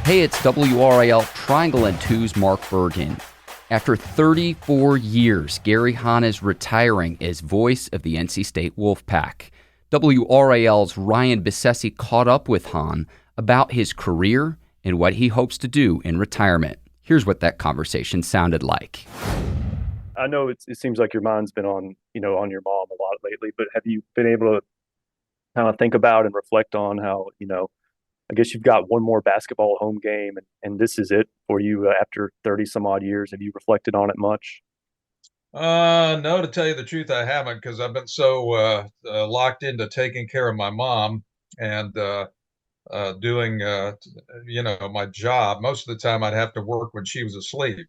Hey, it's WRAL Triangle and Two's Mark Bergen. After 34 years, Gary Hahn is retiring as voice of the NC State Wolfpack. WRAL's Ryan Bissesi caught up with Hahn about his career and what he hopes to do in retirement. Here's what that conversation sounded like. I know it seems like your mind's been on your mom a lot lately, but have you been able to kind of think about and reflect on how, I guess you've got one more basketball home game and this is it for you after 30 some odd years. Have you reflected on it much? No, to tell you the truth, I haven't because I've been so locked into taking care of my mom and doing, my job. Most of the time, I'd have to work when she was asleep.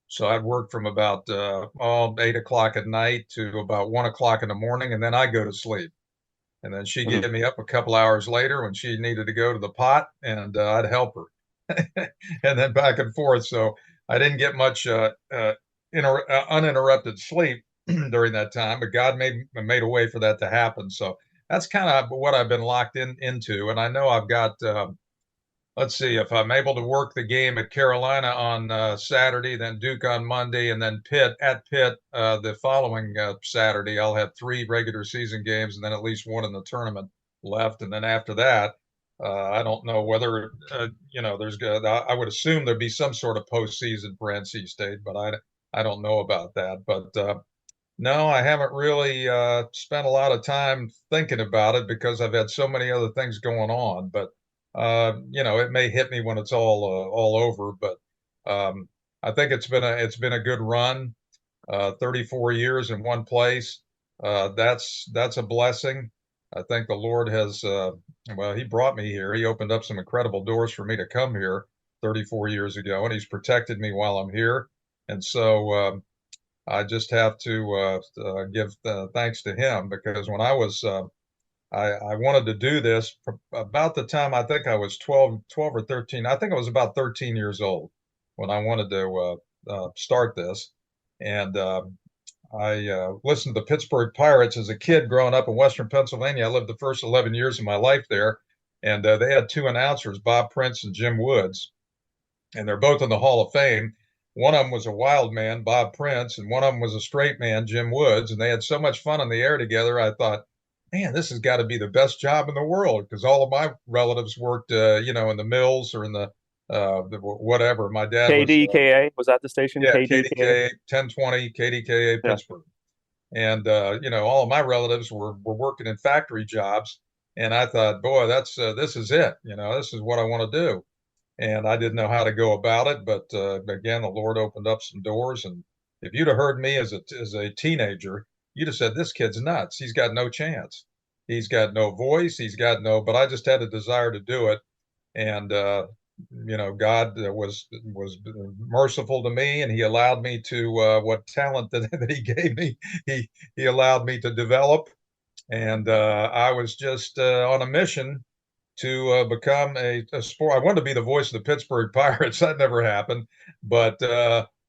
So I'd work from about 8 o'clock at night to about 1 o'clock in the morning, and then I go to sleep. And then she'd Mhm. get me up a couple hours later when she needed to go to the pot, and I'd help her, and then back and forth. So I didn't get much uninterrupted sleep during that time, but God made a way for that to happen. So that's kind of what I've been locked into, and I know I've got. Let's see if I'm able to work the game at Carolina on Saturday, then Duke on Monday, and then Pitt the following Saturday. I'll have 3 regular season games and then at least one in the tournament left. And then after that, I don't know whether there's good. I would assume there'd be some sort of postseason for NC State, but I don't know about that. But no, I haven't really spent a lot of time thinking about it because I've had so many other things going on. But it may hit me when it's all over. But I think it's been a good run. 34 years in one place. That's a blessing. I think the Lord has. He brought me here. He opened up some incredible doors for me to come here 34 years ago, and He's protected me while I'm here. And so. I just have to give thanks to him because when I wanted to do this about the time I think I was 12 or 13. I think I was about 13 years old when I wanted to start this. And I listened to the Pittsburgh Pirates as a kid growing up in Western Pennsylvania. I lived the first 11 years of my life there. And they had 2 announcers, Bob Prince and Jim Woods, and they're both in the Hall of Fame. One of them was a wild man, Bob Prince, and one of them was a straight man, Jim Woods. And they had so much fun in the air together. I thought, man, this has got to be the best job in the world because all of my relatives worked, in the mills or in the whatever. My dad was, KDKA, was that the station? yeah, KDKA? KDKA 1020, KDKA Yeah. Pittsburgh. And, all of my relatives were working in factory jobs. And I thought, boy, this is it. This is what I want to do, and I didn't know how to go about it. But again, the Lord opened up some doors. And if you'd have heard me as a teenager, you'd have said, "This kid's nuts. He's got no chance. He's got no voice. He's got no." But I just had a desire to do it, and God was merciful to me, and He allowed me to what talent that He gave me. He allowed me to develop, and I was just on a mission to become a sport. I wanted to be the voice of the Pittsburgh Pirates. That never happened, but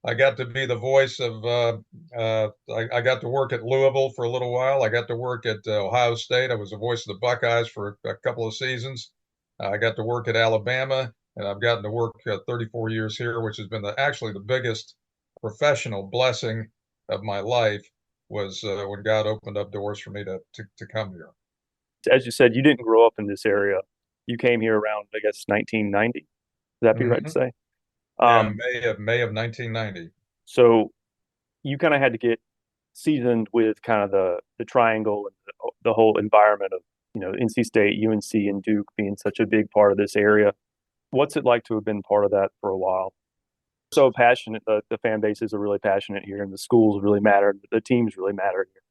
I got to be the voice of. I got to work at Louisville for a little while. I got to work at Ohio State. I was the voice of the Buckeyes for a couple of seasons. I got to work at Alabama, and I've gotten to work 34 years here, which has been actually the biggest professional blessing of my life. Was when God opened up doors for me to come here. As you said, you didn't grow up in this area. You came here around, I guess, 1990. Would that be right to Hmm. say? Yeah, Um, May of 1990. so you kind of had to get seasoned with kind of the triangle and the whole environment of, NC State, UNC, and Duke being such a big part of this area. What's it like to have been part of that for a while? So passionate. The fan bases are really passionate here, and the schools really matter. The teams really matter here.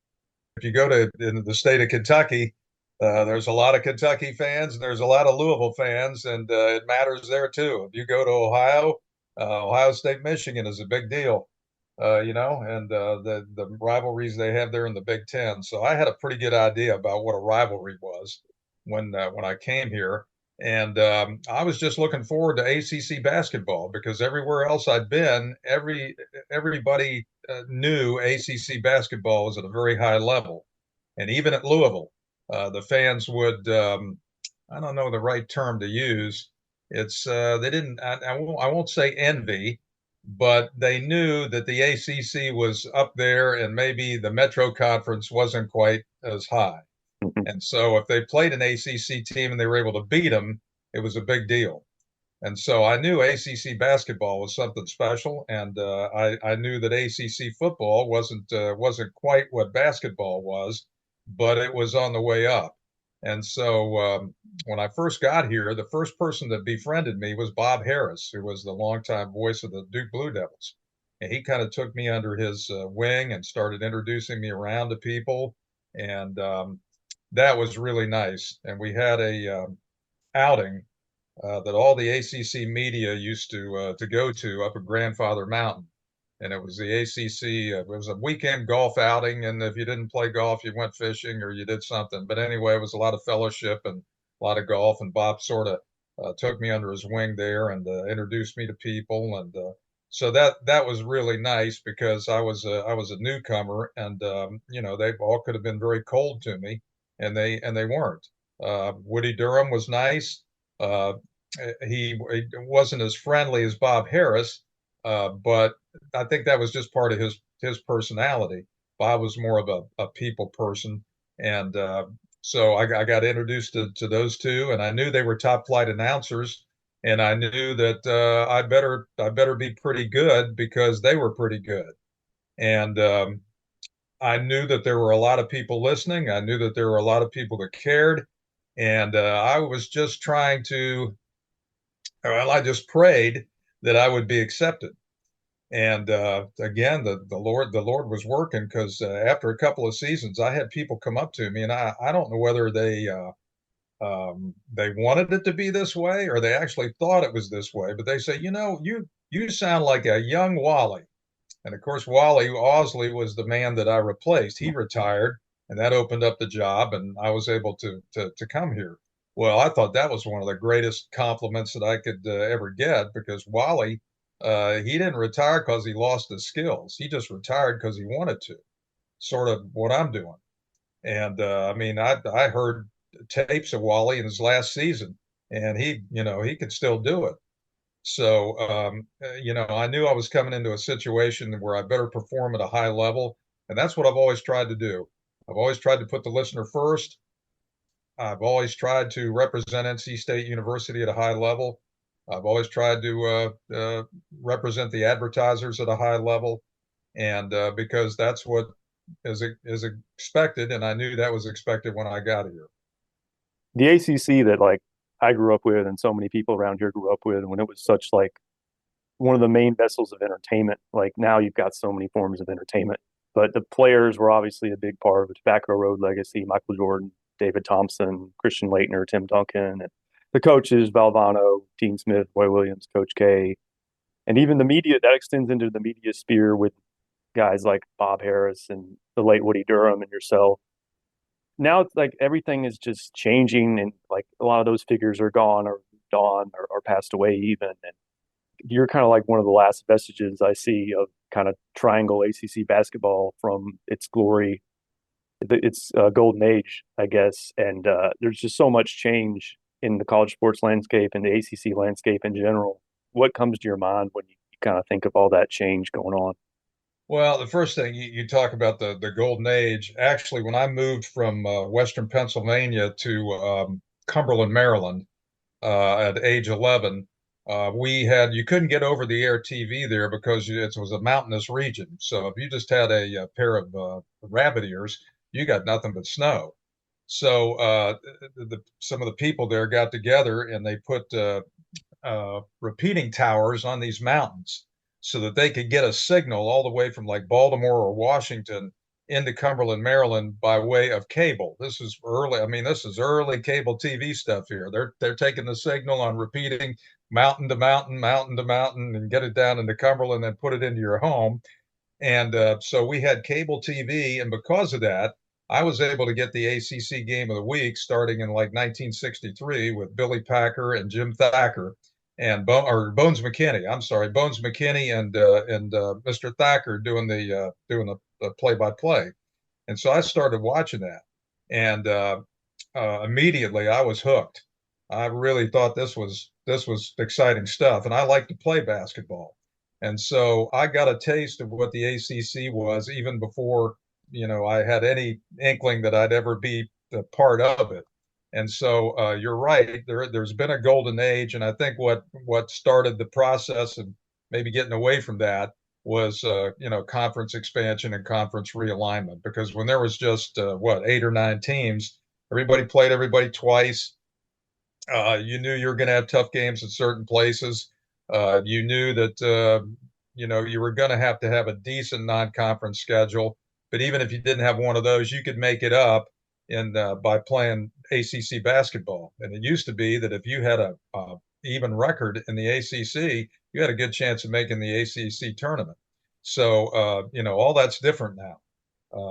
If you go to in the state of Kentucky, there's a lot of Kentucky fans and there's a lot of Louisville fans, and it matters there too. If you go to Ohio, Ohio State, Michigan is a big deal, and the rivalries they have there in the Big Ten. So I had a pretty good idea about what a rivalry was when I came here, and I was just looking forward to ACC basketball because everywhere else I'd been, everybody knew ACC basketball was at a very high level, and even at Louisville, the fans would. I don't know the right term to use. It's they didn't. I won't say envy, but they knew that the ACC was up there, and maybe the Metro Conference wasn't quite as high. Mhm. And so, if they played an ACC team and they were able to beat them, it was a big deal. And so I knew ACC basketball was something special, and I knew that ACC football wasn't quite what basketball was, but it was on the way up. And so when I first got here, the first person that befriended me was Bob Harris, who was the longtime voice of the Duke Blue Devils. And he kind of took me under his wing and started introducing me around to people, and that was really nice. And we had a outing that all the ACC media used to go to up at Grandfather Mountain, and it was the ACC. It was a weekend golf outing, and if you didn't play golf, you went fishing or you did something. But anyway, it was a lot of fellowship and a lot of golf. And Bob sort of took me under his wing there and introduced me to people, and so that was really nice because I was a newcomer, and they all could have been very cold to me, and they weren't. Woody Durham was nice. Uh, he wasn't as friendly as Bob Harris, but I think that was just part of his personality. Bob was more of a people person, and so I got introduced to those two, and I knew they were top flight announcers, and I knew that I better be pretty good because they were pretty good, and I knew that there were a lot of people listening. I knew that there were a lot of people that cared, and I was just trying to well, I just prayed that I would be accepted. And again, the Lord was working because after a couple of seasons, I had people come up to me, and I don't know whether they wanted it to be this way or they actually thought it was this way, but they say, you sound like a young Wally. And of course, Wally Osley was the man that I replaced. He retired, and that opened up the job, and I was able to come here. Well, I thought that was one of the greatest compliments that I could ever get because Wally, he didn't retire because he lost his skills. He just retired because he wanted to, sort of what I'm doing. And I mean, I heard tapes of Wally in his last season, and he could still do it. So, I knew I was coming into a situation where I better perform at a high level. And that's what I've always tried to do. I've always tried to put the listener first. I've always tried to represent NC State University at a high level. I've always tried to represent the advertisers at a high level. And because that's what is expected. And I knew that was expected when I got here. The ACC that like I grew up with and so many people around here grew up with, when it was such like one of the main vessels of entertainment. Like now you've got so many forms of entertainment, but the players were obviously a big part of the Tobacco Road legacy. Michael Jordan, David Thompson, Christian Laettner, Tim Duncan, and the coaches, Valvano, Dean Smith, Roy Williams, Coach K, and even the media that extends into the media sphere with guys like Bob Harris and the late Woody Durham and yourself. Now it's like everything is just changing, and like a lot of those figures are gone or gone or passed away even. And you're kind of like one of the last vestiges I see of kind of triangle ACC basketball from its glory, its golden age, I guess. And there's just so much change in the college sports landscape and the ACC landscape in general. What comes to your mind when you kind of think of all that change going on? Well, the first thing you talk about the golden age. Actually, when I moved from Western Pennsylvania to Cumberland, Maryland, at age 11, you couldn't get over the air TV there because it was a mountainous region. So if you just had a pair of rabbit ears, you got nothing but snow. So some of the people there got together and they put repeating towers on these mountains so that they could get a signal all the way from like Baltimore or Washington into Cumberland, Maryland by way of cable. This is early. I mean, this is early cable TV stuff here. They're taking the signal on repeating mountain to mountain, mountain to mountain, and get it down into Cumberland and put it into your home. And so we had cable TV, and because of that, I was able to get the ACC Game of the Week starting in like 1963 with Billy Packer and Jim Thacker and Bones McKinney. I'm sorry, Bones McKinney and Mr. Thacker doing the play-by-play. And so I started watching that, and immediately I was hooked. I really thought this was exciting stuff, and I like to play basketball. And so I got a taste of what the ACC was even before, I had any inkling that I'd ever be a part of it. And so you're right. There's been a golden age, and I think what started the process of maybe getting away from that was conference expansion and conference realignment. Because when there was just 8 or 9 teams, everybody played everybody twice. You knew you were going to have tough games at certain places. You knew that you were going to have a decent non-conference schedule. But even if you didn't have one of those, you could make it up in by playing ACC basketball. And it used to be that if you had a even record in the ACC, you had a good chance of making the ACC tournament. So all that's different now.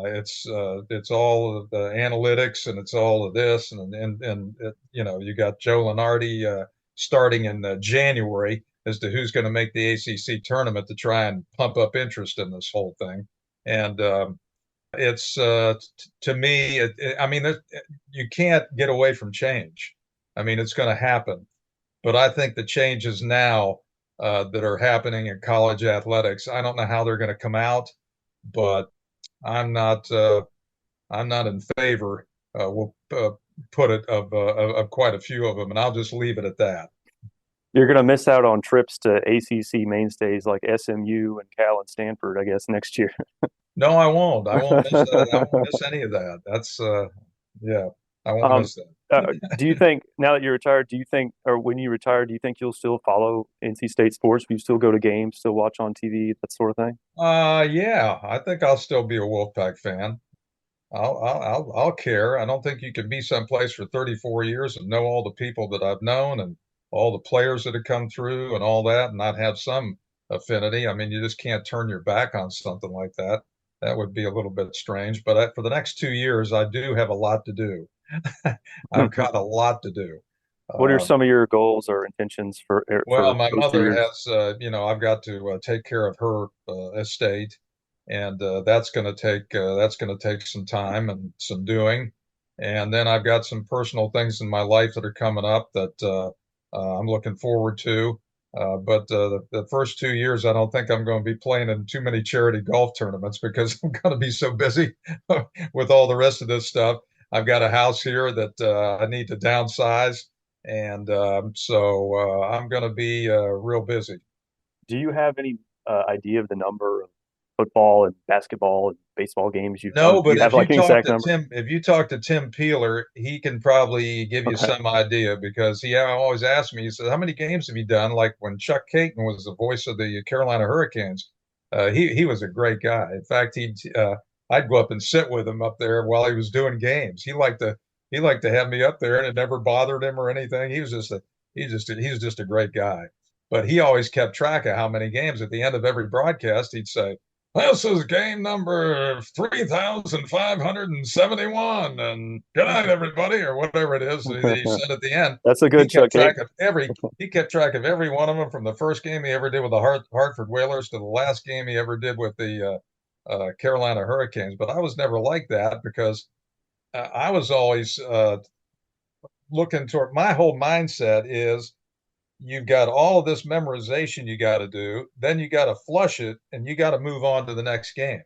It's all of the analytics, and it's all of this, and you got Joe Lunardi starting in January as to who's going to make the ACC tournament to try and pump up interest in this whole thing. And it's to me, I mean, you can't get away from change. I mean, it's going to happen, but I think the changes now that are happening in college athletics, I don't know how they're going to come out, but I'm not in favor. We'll put it of quite a few of them, and I'll just leave it at that. You're going to miss out on trips to ACC mainstays like SMU and Cal and Stanford, I guess, next year. No, I won't. I won't miss that. I won't miss any of that. That's yeah, I won't miss that. Do you think now that you're retired, or when you retire, do you think you'll still follow NC State sports? Will you still go to games, still watch on TV, that sort of thing? Yeah, I think I'll still be a Wolfpack fan. I'll care. I don't think you can be someplace for 34 years and know all the people that I've known and all the players that have come through and all that and not have some affinity. I mean, you just can't turn your back on something like that. That would be a little bit strange. But for the next 2 years, I do have a lot to do. I've got a lot to do. What are some of your goals or intentions for Well, my those 2 mother years? has, I've got to take care of her estate, and that's going to take some time and some doing. And then I've got some personal things in my life that are coming up that I'm looking forward to. But the first 2 years, I don't think I'm going to be playing in too many charity golf tournaments because I'm going to be so busy with all the rest of this stuff. I've got a house here that I need to downsize, and so I'm going to be real busy. Do you have any idea of the number of football and basketball and baseball games you've done? No, Do but you have like an exact number? If you talk to Tim Peeler, he can probably give you Okay. some idea because he always asks me, he says, "How many games have you done?" Like when Chuck Caton was the voice of the Carolina Hurricanes, he was a great guy. In fact, I'd go up and sit with him up there while he was doing games. He liked to have me up there, and it never bothered him or anything. He was just a great guy. But he always kept track of how many games. At the end of every broadcast, he'd say, "This is game number 3,571, and good night, everybody," or whatever it is that he said at the end. That's a He good kept Chuck track Caton. of every one of them from the first game he ever did with the Hartford Whalers to the last game he ever did with the Carolina Hurricanes. But I was never like that because I was always looking toward my whole mindset is you've got all of this memorization you got to do, then you got to flush it, and you got to move on to the next game.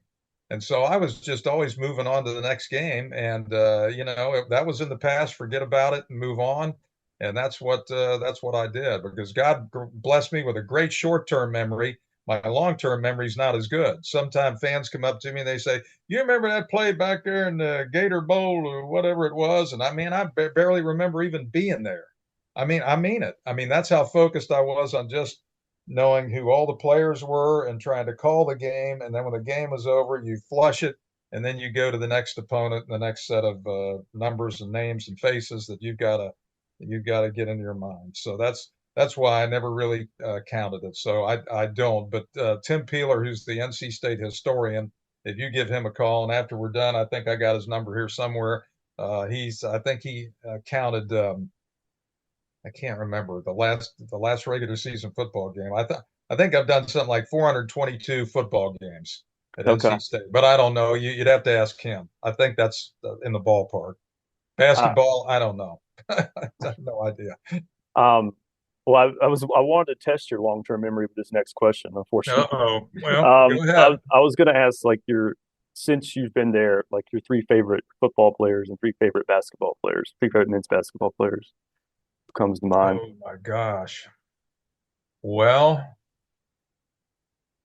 And so I was just always moving on to the next game, and if that was in the past, forget about it and move on. And that's what I did because God blessed me with a great short-term memory. My long-term memory is not as good. Sometimes fans come up to me and they say, "You remember that play back there in the Gator Bowl or whatever it was?" And I barely remember even being there. I mean it. I mean, that's how focused I was on just knowing who all the players were and trying to call the game. And then when the game was over, you flush it, and then you go to the next opponent, the next set of numbers and names and faces that you've got to get into your mind. So that's why I never really counted it. So I don't. But Tim Peeler, who's the NC State historian, if you give him a call, and after we're done, I think I got his number here somewhere. I think he counted. I can't remember the last regular season football game. I think I've done something like 422 football games at Okay. NC State, but I don't know. You'd have to ask him. I think that's in the ballpark. Ah, Basketball, I don't know. I have no idea. Um, well, I wanted to test your long-term memory with this next question, unfortunately. Uh-oh. Well, go ahead. I was going to ask, like, since you've been there, like, your three favorite football players and three favorite basketball players, three favorite men's basketball players comes to mind. Oh my gosh. Well,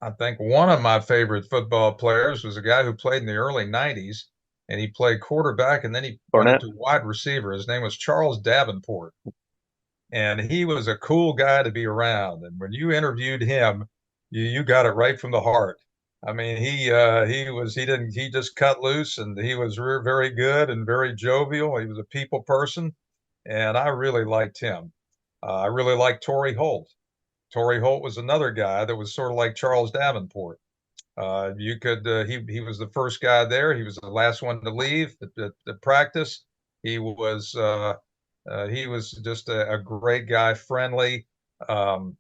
I think one of my favorite football players was a guy who played in the early 90s, and he played quarterback and then he went Barnett. into wide receiver. His name was Charles Davenport. And he was a cool guy to be around. And when you interviewed him, you got it right from the heart. I mean, he just cut loose, and he was very good and very jovial. He was a people person, and I really liked him. I really liked Torrey Holt. Torrey Holt was another guy that was sort of like Charles Davenport. He was the first guy there. He was the last one to leave the practice. He was he was just a great guy, friendly, um,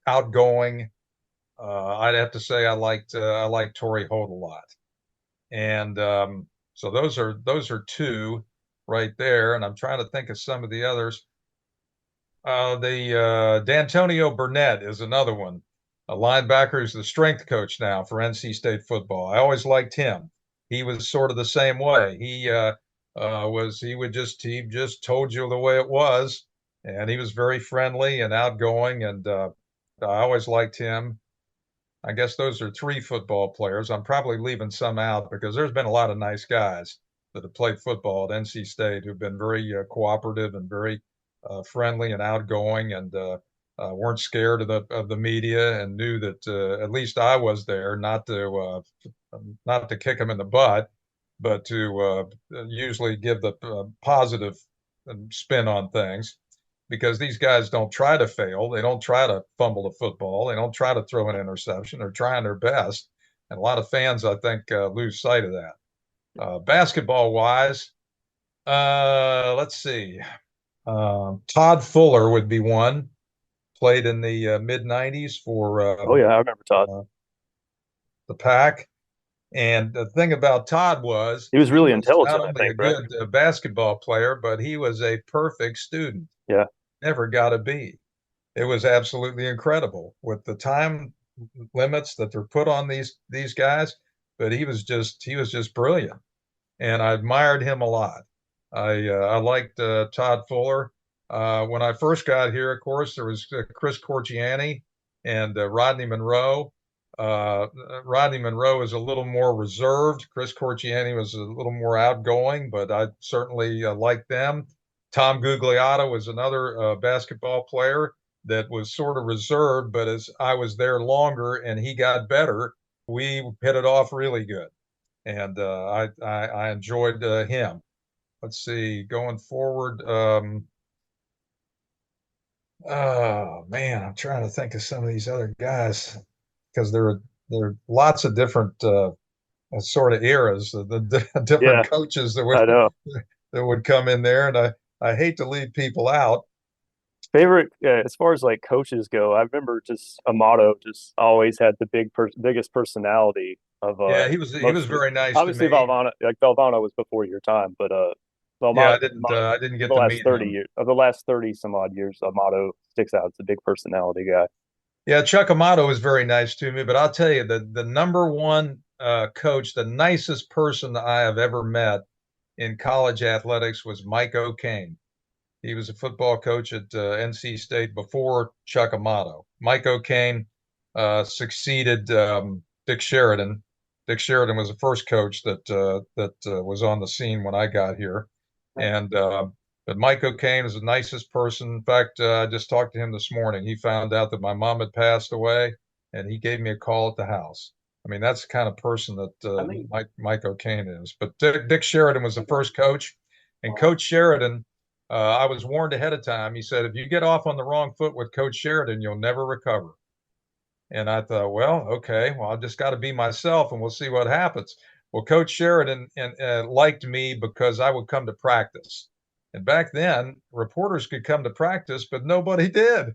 outgoing. I'd have to say I liked Torrey Holt a lot, and so those are two right there. And I'm trying to think of some of the others. The D'Antonio Burnett is another one, a linebacker who's the strength coach now for NC State football. I always liked him. He was sort of the same way. He just told you the way it was, and he was very friendly and outgoing, and I always liked him. I guess those are three football players. I'm probably leaving some out because there's been a lot of nice guys that have played football at NC State who've been very cooperative and very friendly and outgoing, and weren't scared of the media, and knew that at least I was there not to kick them in the butt, but to usually give the positive spin on things. Because these guys don't try to fail. They don't try to fumble the football. They don't try to throw an interception. They're trying their best. And a lot of fans, I think, lose sight of that. Basketball wise, let's see. Todd Fuller would be one. Played in the mid 90s for Oh yeah, I remember Todd. The Pack. And the thing about Todd was He was really intelligent, not I only think, a right? good basketball player, but he was a perfect student. Yeah. Never got a B. It was absolutely incredible with the time limits that they're put on these guys. But he was just brilliant, and I admired him a lot. I liked Todd Fuller. When I first got here, of course, there was Chris Corchiani and Rodney Monroe. Rodney Monroe is a little more reserved. Chris Corchiani was a little more outgoing, but I certainly liked them. Tom Gugliotta was another basketball player that was sort of reserved, but as I was there longer and he got better, we hit it off really good, and I enjoyed him. Let's see, going forward. Oh man, I'm trying to think of some of these other guys because there are lots of different sort of eras, the different coaches that would come in there, and I hate to leave people out. Favorite, as far as like coaches go, I remember just Amato just always had the biggest personality of Yeah, he was very nice to obviously me. Valvano was before your time, but Yeah, Valvano, I didn't get the to last meet 30 him. years of the last 30 some odd years, Amato sticks out. It's a big personality guy. Yeah, Chuck Amato was very nice to me, but I'll tell you the number one coach, the nicest person I have ever met in college athletics was Mike O'Kane. He was a football coach at NC State before Chuck Amato. Mike O'Kane succeeded Dick Sheridan. Dick Sheridan was the first coach that was on the scene when I got here, and but Mike O'Kane is the nicest person. In fact, I just talked to him this morning. He found out that my mom had passed away, and he gave me a call at the house. I mean, that's the kind of person that Mike O'Kane is. But Dick Sheridan was the first coach, and Coach Sheridan. I was warned ahead of time. He said, if you get off on the wrong foot with Coach Sheridan, you'll never recover. And I thought, well, okay, well, I've just got to be myself and we'll see what happens. Well, Coach Sheridan liked me because I would come to practice. And back then, reporters could come to practice, but nobody did.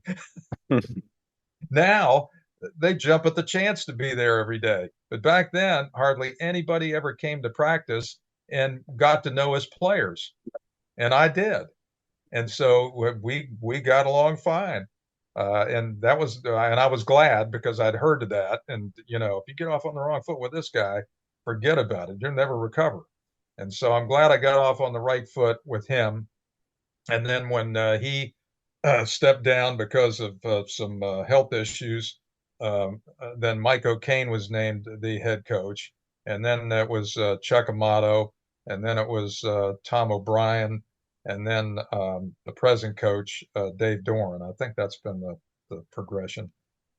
Now, they jump at the chance to be there every day. But back then, hardly anybody ever came to practice and got to know his players. And I did. And so we got along fine. And that was, and I was glad because I'd heard of that. And, you know, if you get off on the wrong foot with this guy, forget about it. You'll never recover. And so I'm glad I got off on the right foot with him. And then when he stepped down because of some health issues, then Mike O'Kane was named the head coach. And then it was Chuck Amato. And then it was Tom O'Brien. And then the present coach, Dave Doran. I think that's been the progression.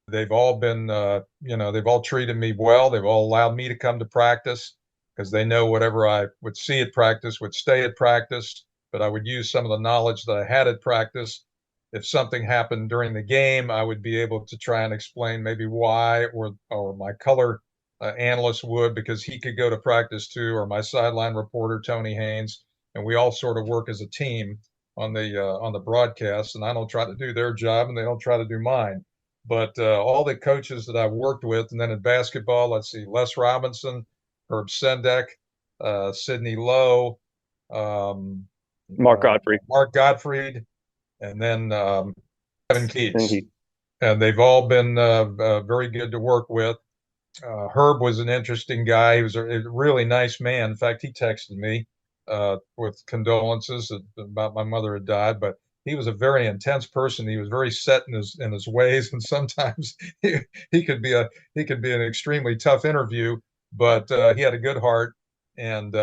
They've all been, they've all treated me well. They've all allowed me to come to practice because they know whatever I would see at practice would stay at practice. But I would use some of the knowledge that I had at practice. If something happened during the game, I would be able to try and explain maybe why, or my color analyst would, because he could go to practice too, or my sideline reporter, Tony Haynes. And we all sort of work as a team on the broadcast. And I don't try to do their job, and they don't try to do mine. But all the coaches that I've worked with, and then in basketball, let's see, Les Robinson, Herb Sendek, Sidney Lowe, Mark Godfrey, and then Kevin Keats. And they've all been very good to work with. Herb was an interesting guy. He was a really nice man. In fact, he texted me with condolences about my mother had died, but he was a very intense person. He was very set in his ways, and sometimes he could be an extremely tough interview. But he had a good heart, and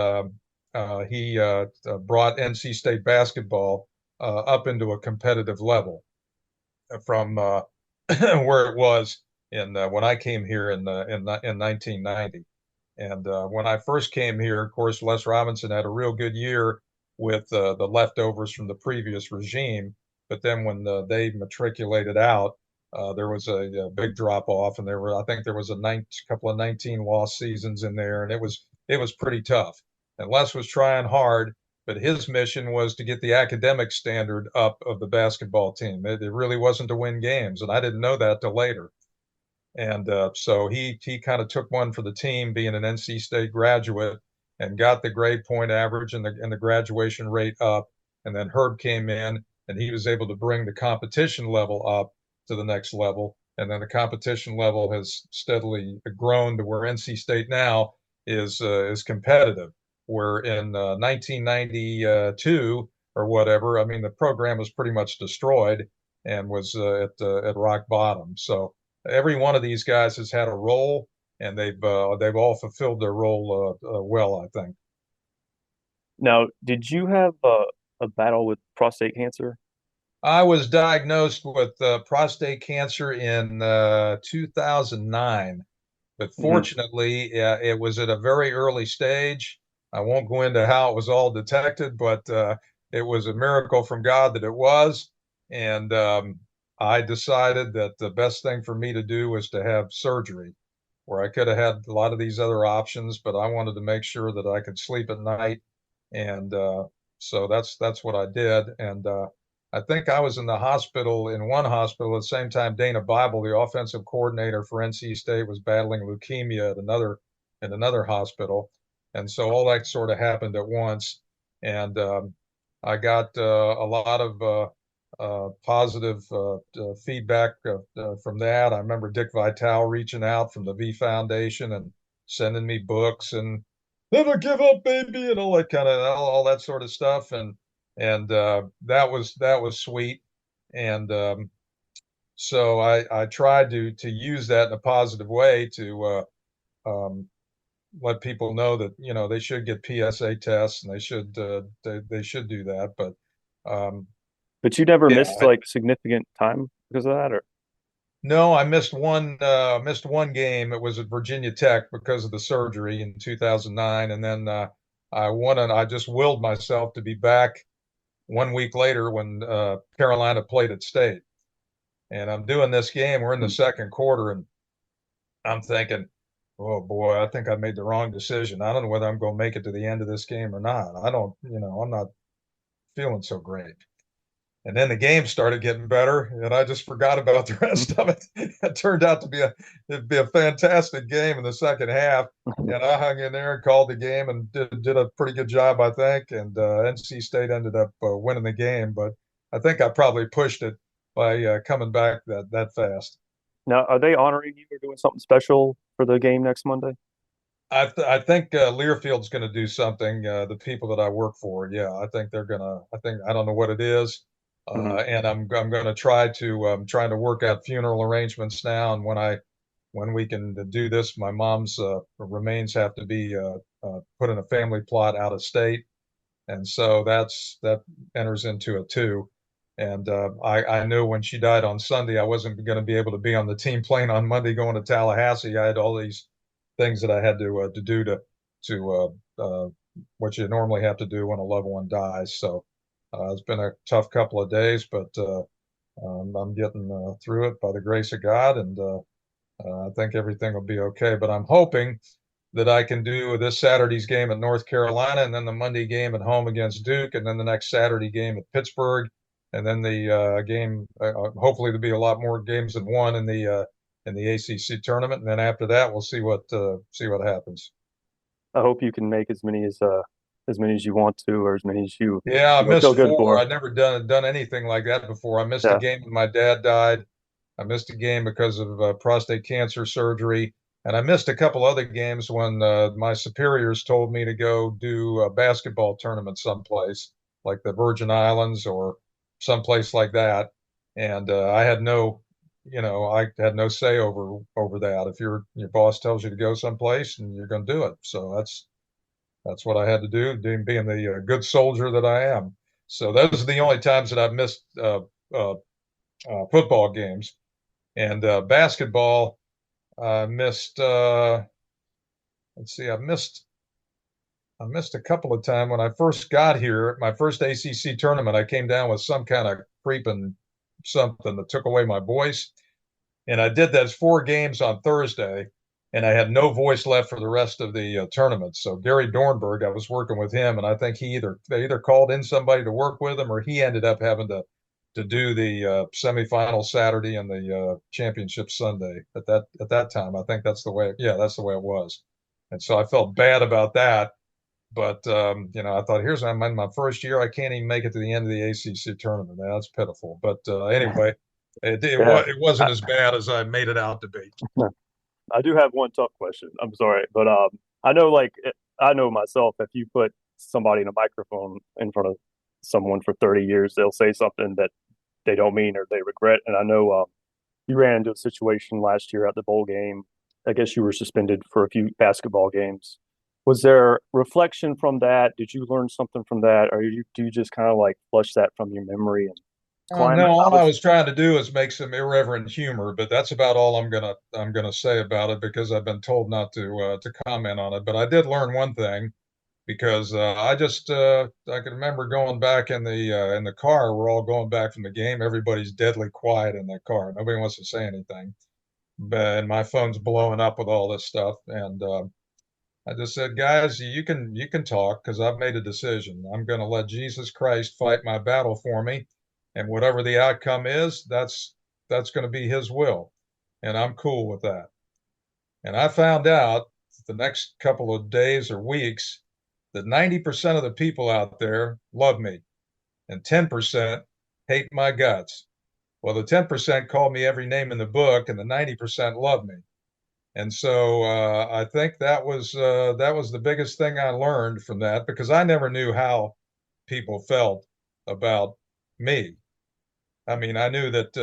he brought NC State basketball up into a competitive level from where it was when I came here in 1990. And when I first came here, of course, Les Robinson had a real good year with the leftovers from the previous regime. But then when they matriculated out, there was a big drop off, and I think there was a couple of 19 loss seasons in there, and it was pretty tough. And Les was trying hard, but his mission was to get the academic standard up of the basketball team. It really wasn't to win games, and I didn't know that till later. And so he kind of took one for the team, being an NC State graduate, and got the grade point average and the graduation rate up. And then Herb came in, and he was able to bring the competition level up to the next level. And then the competition level has steadily grown to where NC State now is competitive. Where in 1992 or whatever, I mean, the program was pretty much destroyed and was at rock bottom. So every one of these guys has had a role, and they've all fulfilled their role well, I think. Now, did you have a battle with prostate cancer? I was diagnosed with prostate cancer in 2009, but fortunately, it was at a very early stage. I won't go into how it was all detected, but it was a miracle from God that it was. And I decided that the best thing for me to do was to have surgery, where I could have had a lot of these other options, but I wanted to make sure that I could sleep at night. And so that's what I did. And I think I was in one hospital at the same time Dana Bible, the offensive coordinator for NC State, was battling leukemia at another hospital. And so all that sort of happened at once. And I got a lot of positive feedback from that. I remember Dick Vitale reaching out from the V Foundation and sending me books and never give up, baby, and all that kind of all that sort of stuff. And that was sweet. And so I tried to use that in a positive way to let people know that they should get PSA tests, and they should do that. But you never missed like significant time because of that, or? No, I missed one game. It was at Virginia Tech because of the surgery in 2009, and then I just willed myself to be back 1 week later when Carolina played at State. And I'm doing this game. We're in the second quarter, and I'm thinking, oh boy, I think I made the wrong decision. I don't know whether I'm going to make it to the end of this game or not. I'm not feeling so great. And then the game started getting better, and I just forgot about the rest of it. It turned out to be a fantastic game in the second half, and I hung in there and called the game and did a pretty good job, I think. And NC State ended up winning the game, but I think I probably pushed it by coming back that fast. Now, are they honoring you or doing something special for the game next Monday? I think Learfield's going to do something. The people that I work for, yeah, I think they're gonna. I don't know what it is, Hmm. and I'm going to try to trying to work out funeral arrangements now. And when we can do this, my mom's remains have to be put in a family plot out of state, and so that enters into it too. And I knew when she died on Sunday, I wasn't going to be able to be on the team plane on Monday going to Tallahassee. I had all these things that I had to do to what you normally have to do when a loved one dies. So it's been a tough couple of days, but I'm getting through it by the grace of God, and I think everything will be okay. But I'm hoping that I can do this Saturday's game at North Carolina, and then the Monday game at home against Duke, and then the next Saturday game at Pittsburgh, and then the game. Hopefully, there'll be a lot more games than one in the ACC tournament, and then after that, we'll see what happens. I hope you can make as many as you want to, or as many as Yeah, I feel missed good four. for. I'd never done anything like that before. I missed a Yeah. game when my dad died. I missed a game because of prostate cancer surgery, and I missed a couple other games when my superiors told me to go do a basketball tournament someplace, like the Virgin Islands or someplace like that. And I had no say over that. If your boss tells you to go someplace, and you're going to do it, so that's what I had to do, being the good soldier that I am. So those are the only times that I've missed football games. And basketball, I missed. Let's see, I missed a couple of times when I first got here. My first ACC tournament, I came down with some kind of creeping something that took away my voice, and I did those 4 games on Thursday, and I had no voice left for the rest of the tournament. So Gary Dornberg, I was working with him, and I think they either called in somebody to work with him, or he ended up having to do the semifinal Saturday and the championship Sunday at that time. I think that's the way it was. And so I felt bad about that. But I thought, I'm in my first year. I can't even make it to the end of the ACC tournament. Now, that's pitiful. But anyway, Yeah. it wasn't as bad as I made it out to be. I do have one tough question. I'm sorry, but I know I know myself. If you put somebody in a microphone in front of someone for 30 years, they'll say something that they don't mean or they regret. And I know you ran into a situation last year at the bowl game. I guess you were suspended for a few basketball games. Was there reflection from that? Did you learn something from that, or do you just kind of like flush that from your memory and climb No, out all I of? was trying to do is make some irreverent humor, but that's about all I'm gonna say about it because I've been told not to comment on it. But I did learn one thing because I can remember going back in the car. We're all going back from the game. Everybody's deadly quiet in the car. Nobody wants to say anything. And my phone's blowing up with all this stuff. And I just said, guys, you can talk because I've made a decision. I'm going to let Jesus Christ fight my battle for me, and whatever the outcome is, that's going to be His will, and I'm cool with that. And I found out the next couple of days or weeks that 90% of the people out there love me, and 10% hate my guts. Well, the 10% called me every name in the book, and the 90% love me. And so I think that was the biggest thing I learned from that because I never knew how people felt about me. I mean, I knew that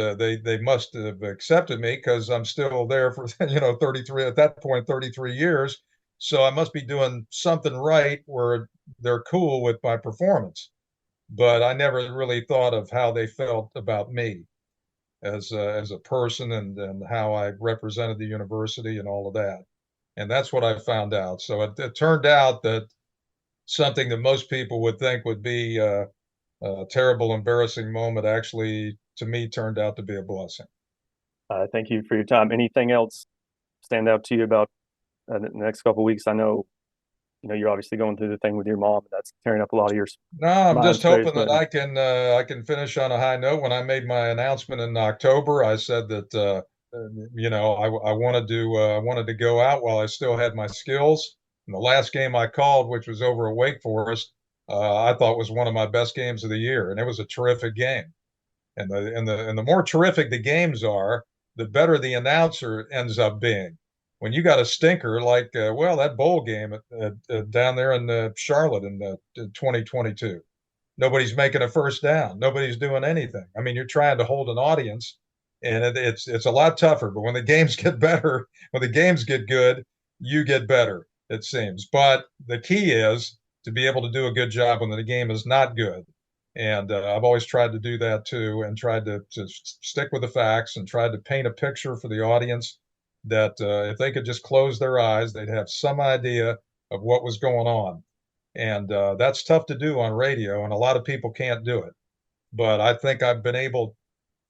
they must have accepted me because I'm still there for 33 at that point 33 years. So I must be doing something right where they're cool with my performance. But I never really thought of how they felt about me as a person and how I represented the university and all of that. And that's what I found out. So it turned out that something that most people would think would be a terrible, embarrassing moment actually, to me, turned out to be a blessing. Thank you for your time. Anything else stand out to you about the next couple of weeks? I know you're obviously going through the thing with your mom. That's tearing up a lot of your No, I'm mind just space. hoping that But I can finish on a high note. When I made my announcement in October, I said that I wanted to go out while I still had my skills. And the last game I called, which was over at Wake Forest, I thought was one of my best games of the year, and it was a terrific game. And the more terrific the games are, the better the announcer ends up being. When you got a stinker like that bowl game down there in Charlotte in 2022, nobody's making a first down, nobody's doing anything. I mean, you're trying to hold an audience, and it's a lot tougher. But when the games get better, when the games get good, you get better, it seems. But the key is to be able to do a good job when the game is not good. And I've always tried to do that too, and tried to stick with the facts and tried to paint a picture for the audience that if they could just close their eyes, they'd have some idea of what was going on. And that's tough to do on radio, and a lot of people can't do it. But I think I've been able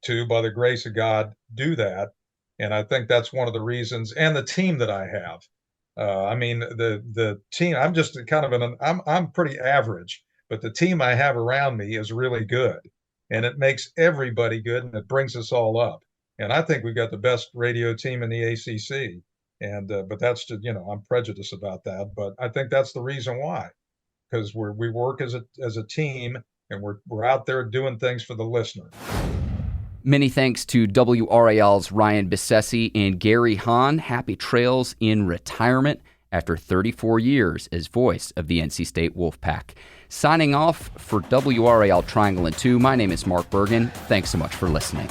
to, by the grace of God, do that. And I think that's one of the reasons, and the team that I have. I mean, the team, I'm just kind of I'm pretty average, but the team I have around me is really good. And it makes everybody good, and it brings us all up. And I think we've got the best radio team in the ACC. And but that's just, I'm prejudiced about that. But I think that's the reason why, because we work as a team, and we're out there doing things for the listener. Many thanks to WRAL's Ryan Bissesi and Gary Hahn. Happy trails in retirement after 34 years as voice of the NC State Wolfpack. Signing off for WRAL Triangle and 2, my name is Mark Bergen. Thanks so much for listening.